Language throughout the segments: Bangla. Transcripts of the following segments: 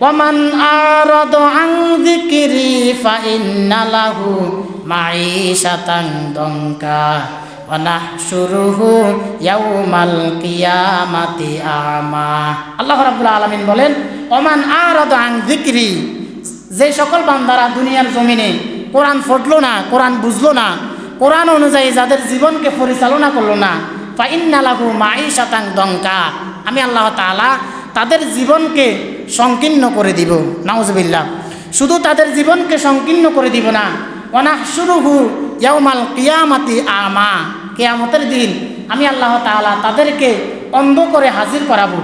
ওয়ামান আরাদা আন যিকরি ফাইন্না লাহু মাঈশাতান দঙ্কা ওয়া নাহশুরুহু ইয়াউমাল কিয়ামাতি আমা। আল্লাহ রাব্বুল আলামিন বলেন, ওমান আরাদা আন যিকরি, যে সকল বান্দারা দুনিয়ার জমিনে কোরআন পড়লো না, কোরআন বুঝলো না, কোরআন অনুযায়ী যাদের জীবনকে পরিচালনা করলো না, ফাইন্না লাহু মাঈশাতান দঙ্কা, আমি আল্লাহ তাআলা তাদের জীবনকে সংকীর্ণ করে দিব। নাউজুবিল্লাহ। শুধু তাদের জীবনকে সংকীর্ণ করে দিব না, ওয়া নাহশুরুহু ইয়াউমাল কিয়ামাতি আমা, কিয়ামতের দিন আমি আল্লাহ তাআলা তাদেরকে অন্ধ করে হাজির করাবো।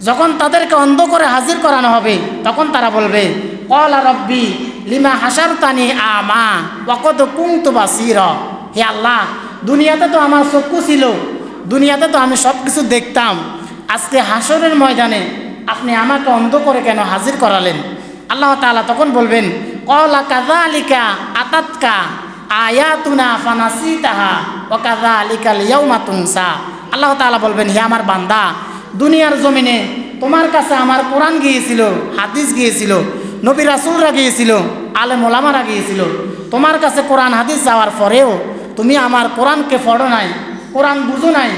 যখন তাদেরকে অন্ধ করে হাজির করানো হবে, তখন তারা বলবে, ক্বালা রাব্বি লিমা হাশারতানি আমা ওয়া ক্বাদ কুনতু বাসীরা। হে আল্লাহ, দুনিয়াতে তো আমার চক্ষু ছিল, দুনিয়াতে তো আমি সব কিছু দেখতাম, আজকে হাসরের ময়দানে আপনি আমাকে অন্ধ করে কেন হাজির করালেন? আল্লাহ তাআলা তখন বলবেন, ক্বালা কাযালিকা আতাতকা আয়াতুনা ফানাসিতাহা ওয়া কাযালিকাল ইয়াউমা তুনসা। আল্লাহ তাআলা বলবেন, হে আমার বান্দা, দুনিয়ার জমিনে তোমার কাছে আমার কোরআন গিয়েছিল, হাদিস গিয়েছিল, নবী রাসূলরা গিয়েছিল, আলেম ওলামারা গিয়েছিল, তোমার কাছে কোরআন হাদিস যাওয়ার পরেও তুমি আমার কোরআনকে পড়ো নাই, কোরআন বুঝো নাই,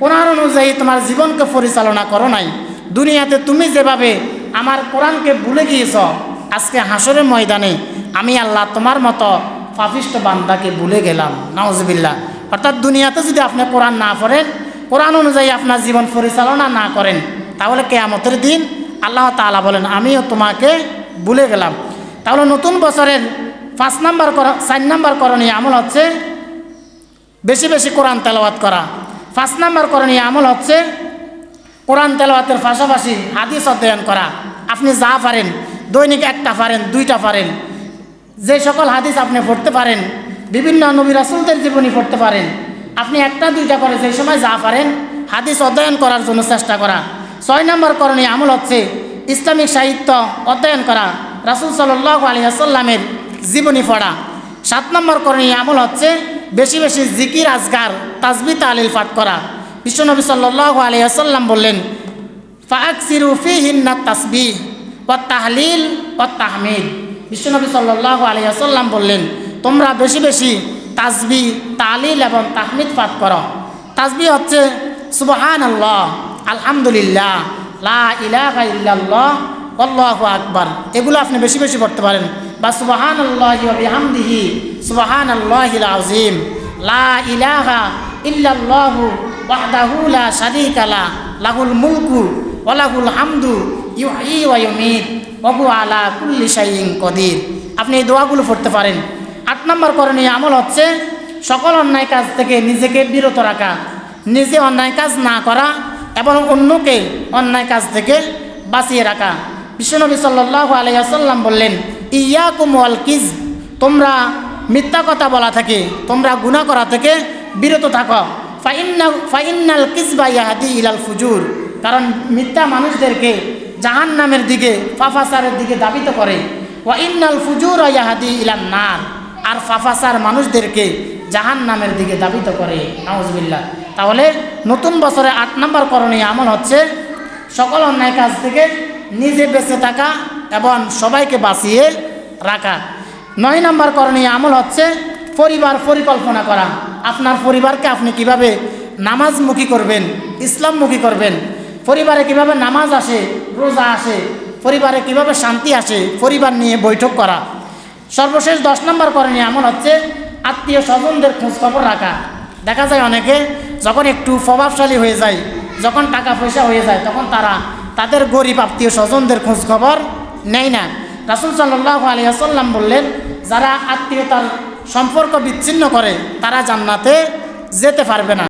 কোরআন অনুযায়ী তোমার জীবনকে পরিচালনা করো নাই। দুনিয়াতে তুমি যেভাবে আমার কোরআনকে ভুলে গিয়েছ, আজকে হাসরের ময়দানে আমি আল্লাহ তোমার মতো পাপিষ্ঠ বান্দাকে ভুলে গেলাম। নাউজুবিল্লাহ। অর্থাৎ দুনিয়াতে যদি আপনি কোরআন না পড়েন, কোরআন অনুযায়ী আপনার জীবন পরিচালনা না করেন, তাহলে কিয়ামতের দিন আল্লাহ তাআলা বলেন, আমিও তোমাকে ভুলে গেলাম। তাহলে নতুন বছরের 4 নাম্বার করণীয় আমল হচ্ছে বেশি বেশি কোরআন তেলাওয়াত করা। 5 নাম্বার করণীয় আমল হচ্ছে কোরআন তেলাওয়াতের পাশাপাশি হাদিস অধ্যয়ন করা। আপনি যা পারেন, দৈনিক 1টা পারেন, 2টা পারেন, যে সকল হাদিস আপনি পড়তে পারেন, বিভিন্ন নবী রাসূলদের জীবনী পড়তে পারেন, আপনি 1টা 2টা করে সেই সময় যা পারেন হাদিস অধ্যয়ন করার জন্য চেষ্টা করা। 6 নম্বর করণীয় আমল হচ্ছে ইসলামিক সাহিত্য অধ্যয়ন করা, রাসূল সাল্লাল্লাহু আলাইহি ওয়াসাল্লামের জীবনী পড়া। 7 নম্বর করণীয় আমল হচ্ছে বেশি বেশি জিকির, আজকার, তাসবিহ, তাহলিল পাঠ করা। বিশ্বনবী সাল্লাল্লাহু আলাইহি ওয়াসাল্লাম বললেন, ফাআকসিরু ফীহিন্না তাসবিহ ওয়া তাহলিল ওয়া তাহমিদ। বিশ্বনবী সাল্লাল্লাহু আলাইহি ওয়াসাল্লাম বললেন, তোমরা বেশি বেশি তাসবিহ, তাহলিল এবং তাহমিদ পাঠ করো। তাসবিহ হচ্ছে সুবহানাল্লাহ, আলহামদুলিল্লাহ, লা ইলাহা ইল্লাল্লাহ, আল্লাহু আকবার। এগুলো আপনি বেশি বেশি পড়তে পারেন। বা সুবহানাল্লাহি ওয়া বিহামদিহি সুবহানাল্লাহিল আযীম, লা ইলাহা ইল্লাল্লাহু ওয়াহদাহু লা শারীকা লা, লাহুল মুলকু ওয়া লাহুল হামদু ইউহয়ী ওয়া ইউমীত ওয়া হুয়া আলা কুল্লি শাইইন কাদির। আপনি এই দোয়াগুলো পড়তে পারেন। 8 নম্বর করণীয় আমল হচ্ছে সকল অন্যায় কাজ থেকে নিজেকে বিরত রাখা, নিজে অন্যায় কাজ না করা এবং অন্যকে অন্যায় কাজ থেকে বাঁচিয়ে রাখা। বিশ্বনবী সাল্লাল্লাহু আলাইহি ওয়াসাল্লাম বললেন, ইয়াকুম ওয়াল কিযব, তোমরা মিথ্যা কথা বলা থেকে, তোমরা গুনাহ করা থেকে বিরত থাকো। ফাইন্নাল কিযবা ইয়াহদি ইলাল ফুজুর, কারণ মিথ্যা মানুষদেরকে জাহান্নামের দিকে, ফাফাসারের দিকে ধাবিত করে। ওয়া ইন্নাল ফুজুরা ইয়াহদি ইলান নার, আর ফাফাসার মানুষদেরকে জাহান্নামের দিকে ধাবিত করে। নাউজুবিল্লাহ। তাহলে নতুন বছরে 8 নম্বর করণীয় আমল হচ্ছে সকল অন্যায় কাজ থেকে নিজে বেঁচে থাকা এবং সবাইকে বাঁচিয়ে রাখা। 9 নম্বর করণীয় আমল হচ্ছে পরিবার পরিকল্পনা করা। আপনার পরিবারকে আপনি কিভাবে নামাজমুখী করবেন, ইসলামমুখী করবেন, পরিবারে কিভাবে নামাজ আসে, রোজা আসে, পরিবারে কিভাবে শান্তি আসে, পরিবার নিয়ে বৈঠক করা। সর্বশেষ 10 নম্বর করণীয় আমল হচ্ছে আত্মীয় স্বজনদের খোঁজখবর রাখা। দেখা যায় অনেকে যখন একটু প্রভাবশালী হয়ে যায়, যখন টাকা পয়সা হয়ে যায়, তখন তারা তাদের গরিব আত্মীয় স্বজনদের খোঁজখবর নেয় না। রাসূল সাল্লাল্লাহু আলাইহি ওয়াসাল্লাম বললেন, যারা আত্মীয়তার সম্পর্ক বিচ্ছিন্ন করে তারা জান্নাতে যেতে পারবে না।